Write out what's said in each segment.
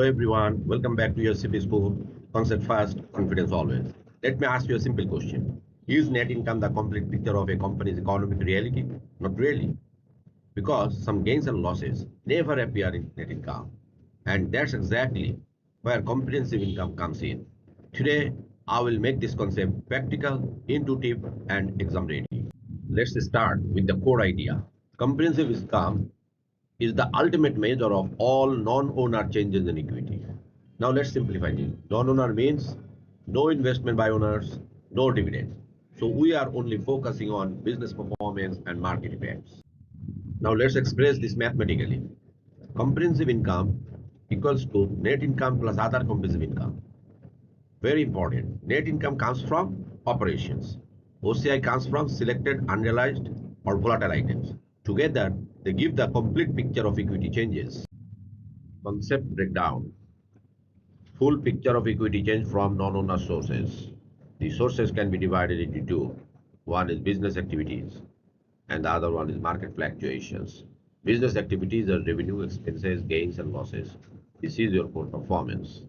everyone, welcome back to your CPA School. Concept first, confidence always. Let me ask you a simple question. Is net income the complete picture of a company's economic reality? Not really, because some gains and losses never appear in net income. And that's exactly where comprehensive income comes in. Today, I will make this concept practical, intuitive, and exam ready. Let's start with the core idea. Comprehensive income is the ultimate measure of all non-owner changes in equity. Now let's simplify this. Non-owner means no investment by owners, no dividends. So we are only focusing on business performance and market effects. Now let's express this mathematically. Comprehensive income equals to net income plus other comprehensive income. Very important. Net income comes from operations. OCI comes from selected unrealized or volatile items. Together, they give the complete picture of equity changes. Concept breakdown. Full picture of equity change from non-owner sources. The sources can be divided into two. One is business activities and the other one is market fluctuations. Business activities are revenue, expenses, gains and losses. This is your core performance.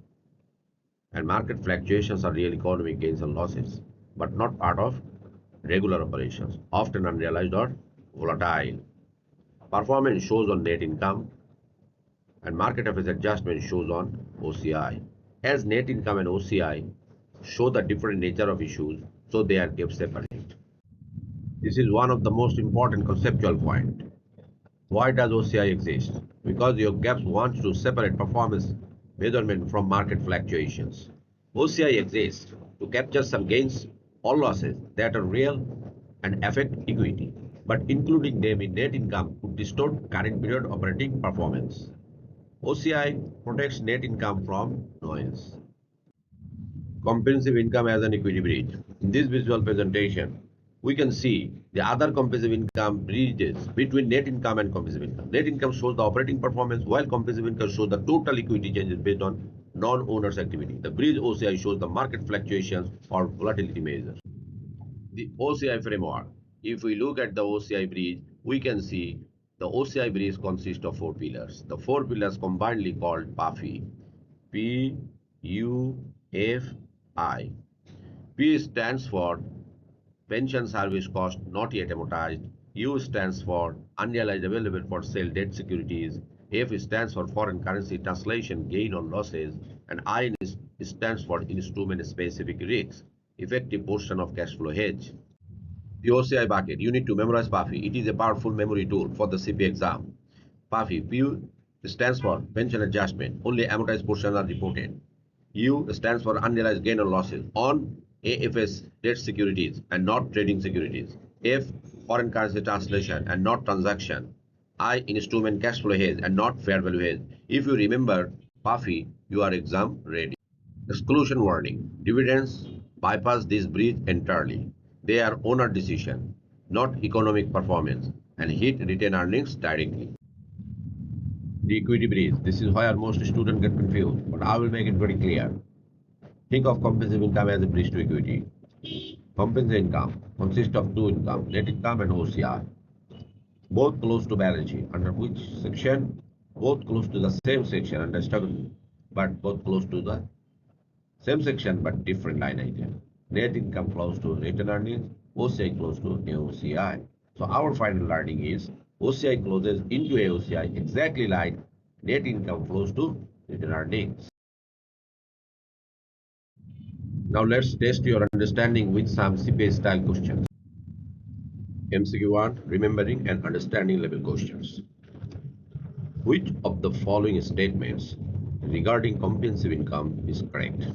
And market fluctuations are real economic gains and losses, but not part of regular operations, often unrealized or volatile. Performance shows on net income and market effects adjustment shows on OCI. As net income and OCI show the different nature of issues, so they are kept separate. This is one of the most important conceptual points. Why does OCI exist? Because your GAPS wants to separate performance measurement from market fluctuations. OCI exists to capture some gains or losses that are real and affect equity, but including them in net income would distort current period operating performance. OCI protects net income from noise. Comprehensive income as an equity bridge. In this visual presentation, we can see the other comprehensive income bridges between net income and comprehensive income. Net income shows the operating performance, while comprehensive income shows the total equity changes based on non-owners activity. The bridge OCI shows the market fluctuations or volatility measures. The OCI framework. If we look at the OCI bridge, we can see the OCI bridge consists of four pillars. The four pillars combinedly called PUFI. P-U-F-I. P stands for pension service cost not yet amortized. U stands for unrealized available for sale debt securities. F stands for foreign currency translation gain on losses. And I stands for instrument specific risks, effective portion of cash flow hedge. The OCI bucket. You need to memorize PUFI. It is a powerful memory tool for the CPA exam. PUFI. P stands for pension adjustment. Only amortized portions are reported. U stands for unrealized gain or losses on AFS debt securities and not trading securities. F foreign currency translation and not transaction. I instrument cash flow hedge and not fair value hedge. If you remember PUFI, you are exam ready. Exclusion warning. Dividends bypass this bridge entirely. They are owner decision, not economic performance, and hit retained earnings directly. The equity bridge. This is where most students get confused, but I will make it very clear. Think of comprehensive income as a bridge to equity. Comprehensive income consists of two income, net income and OCI. Both close to balance sheet. Under which section? Both close to the same section under struggle, but both close to the same section but different line item. Net income close to retained earnings, OCI close to AOCI. So our final learning is OCI closes into AOCI exactly like net income flows to retained earnings. Now let's test your understanding with some CPA style questions. MCQ1, remembering and understanding level questions. Which of the following statements regarding comprehensive income is correct?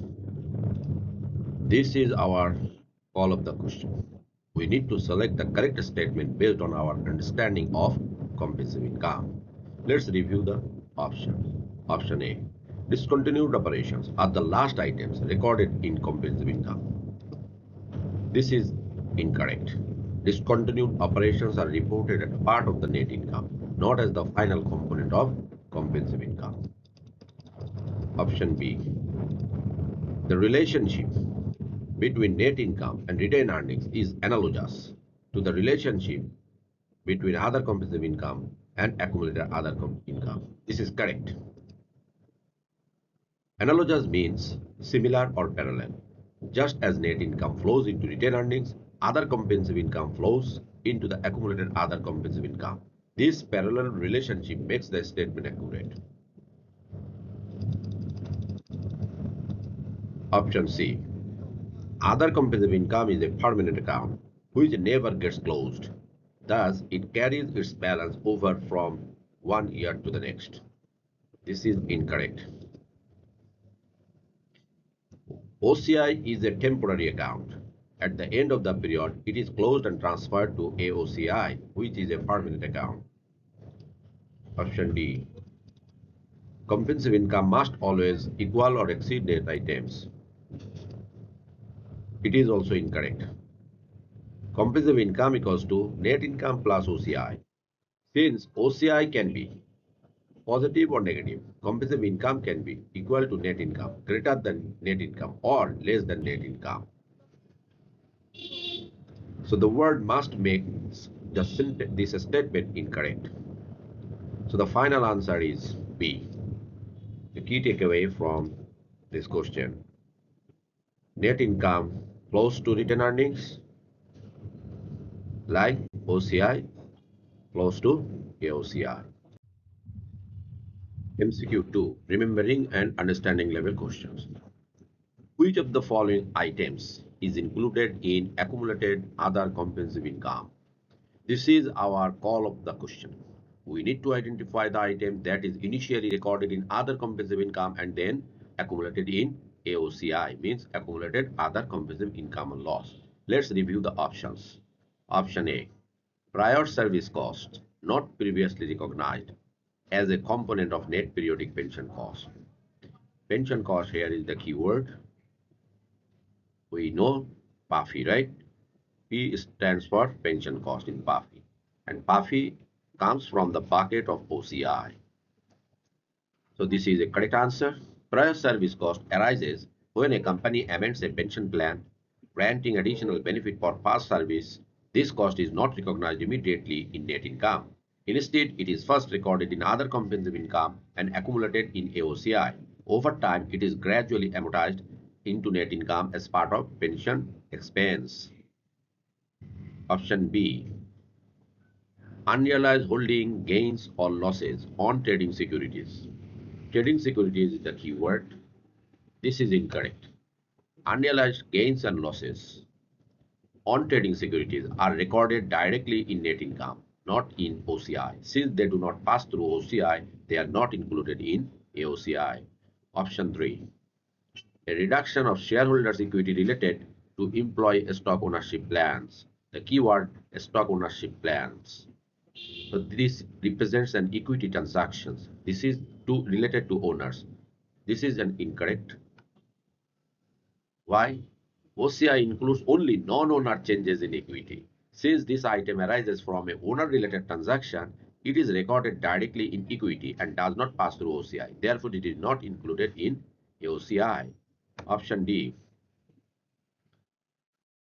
This is our call of the question. We need to select the correct statement based on our understanding of comprehensive income. Let's review the options. Option A. Discontinued operations are the last items recorded in comprehensive income. This is incorrect. Discontinued operations are reported as part of the net income, not as the final component of comprehensive income. Option B. The relationship between net income and retained earnings is analogous to the relationship between other comprehensive income and accumulated other income. This is correct. Analogous means similar or parallel. Just as net income flows into retained earnings, other comprehensive income flows into the accumulated other comprehensive income. This parallel relationship makes the statement accurate. Option C. Other comprehensive income is a permanent account which never gets closed. Thus, it carries its balance over from one year to the next. This is incorrect. OCI is a temporary account. At the end of the period, it is closed and transferred to AOCI, which is a permanent account. Option D. Comprehensive income must always equal or exceed net items. It is also incorrect. Comprehensive income equals to net income plus OCI. Since OCI can be positive or negative, comprehensive income can be equal to net income, greater than net income, or less than net income. So the word must make this statement incorrect. So the final answer is B. The key takeaway from this question: net income flows to retained earnings, like OCI flows to AOCI. MCQ 2. Remembering and understanding level questions. Which of the following items is included in accumulated other comprehensive income? This is our call of the question. We need to identify the item that is initially recorded in other comprehensive income and then accumulated in AOCI, means accumulated other comprehensive income and loss. Let's review the options. Option A. Prior service cost not previously recognized as a component of net periodic pension cost. Pension cost here is the keyword. We know PUFI, right? P stands for pension cost in PUFI. And PUFI comes from the bucket of OCI. So this is a correct answer. Prior service cost arises when a company amends a pension plan, granting additional benefit for past service. This cost is not recognized immediately in net income. Instead, it is first recorded in other comprehensive income and accumulated in AOCI. Over time, it is gradually amortized into net income as part of pension expense. Option B. Unrealized holding gains or losses on trading securities. Trading securities is the keyword. This is incorrect. Unrealized gains and losses on trading securities are recorded directly in net income, not in OCI. Since they do not pass through OCI, they are not included in AOCI. Option 3. A reduction of shareholders' equity related to employee stock ownership plans. The keyword stock ownership plans. So this represents an equity transactions. This is related to owners. This is an incorrect. Why? OCI includes only non-owner changes in equity. Since this item arises from a owner-related transaction, it is recorded directly in equity and does not pass through OCI. Therefore, it is not included in AOCI. Option D.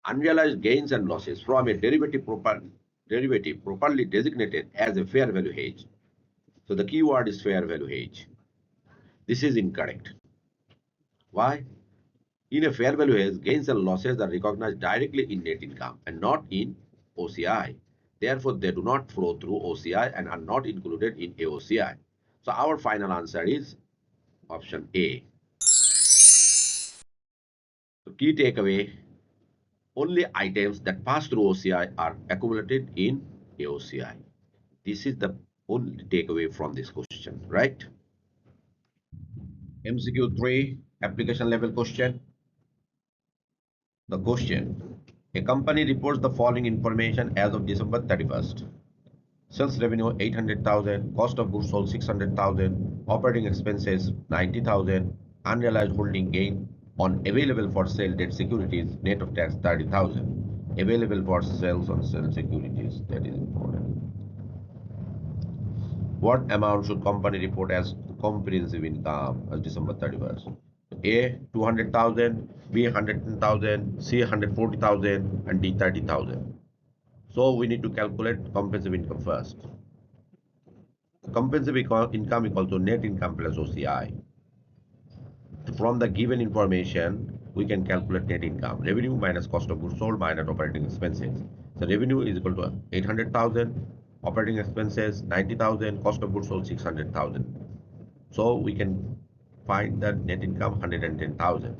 Unrealized gains and losses from a derivative properly designated as a fair value hedge. So the keyword is fair value hedge. This is incorrect. Why? In a fair value hedge, gains and losses are recognized directly in net income and not in OCI. Therefore, they do not flow through OCI and are not included in AOCI. So our final answer is option A. So key takeaway: only items that pass through OCI are accumulated in AOCI. This is the only takeaway from this question, right? MCQ 3, application level question. The question: a company reports the following information as of December 31st. Sales revenue 800,000, cost of goods sold 600,000, operating expenses 90,000, unrealized holding gain on available for sale debt securities net of tax 30,000. Available for sales on sale securities, that is important. What amount should company report as comprehensive income as December 31st? A 200,000, B 110,000, C 140,000, and D 30,000. So we need to calculate comprehensive income first. Comprehensive income equals to net income plus OCI. From the given information, we can calculate net income. Revenue minus cost of goods sold minus operating expenses. So revenue is equal to 800,000, operating expenses 90,000, cost of goods sold 600,000. So we can find that net income 110,000.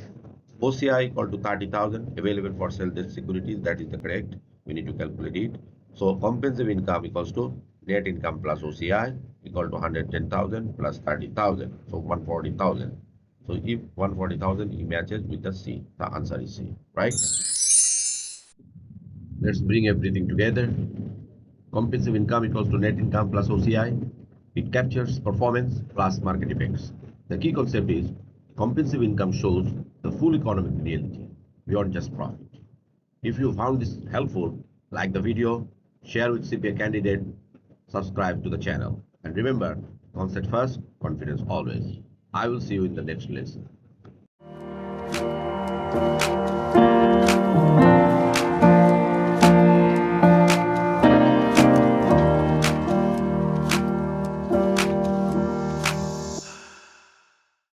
OCI equal to 30,000 available for sale debt securities. That is the correct. We need to calculate it. So comprehensive income equals to net income plus OCI equal to 110,000 plus 30,000. So 140,000. So if 140,000 it matches with the C, the answer is C, right? Let's bring everything together. Comprehensive income equals to net income plus OCI. It captures performance plus market effects. The key concept is comprehensive income shows the full economic reality beyond just profit. If you found this helpful, like the video, share with CPA candidate, subscribe to the channel. And remember, concept first, confidence always. I will see you in the next lesson.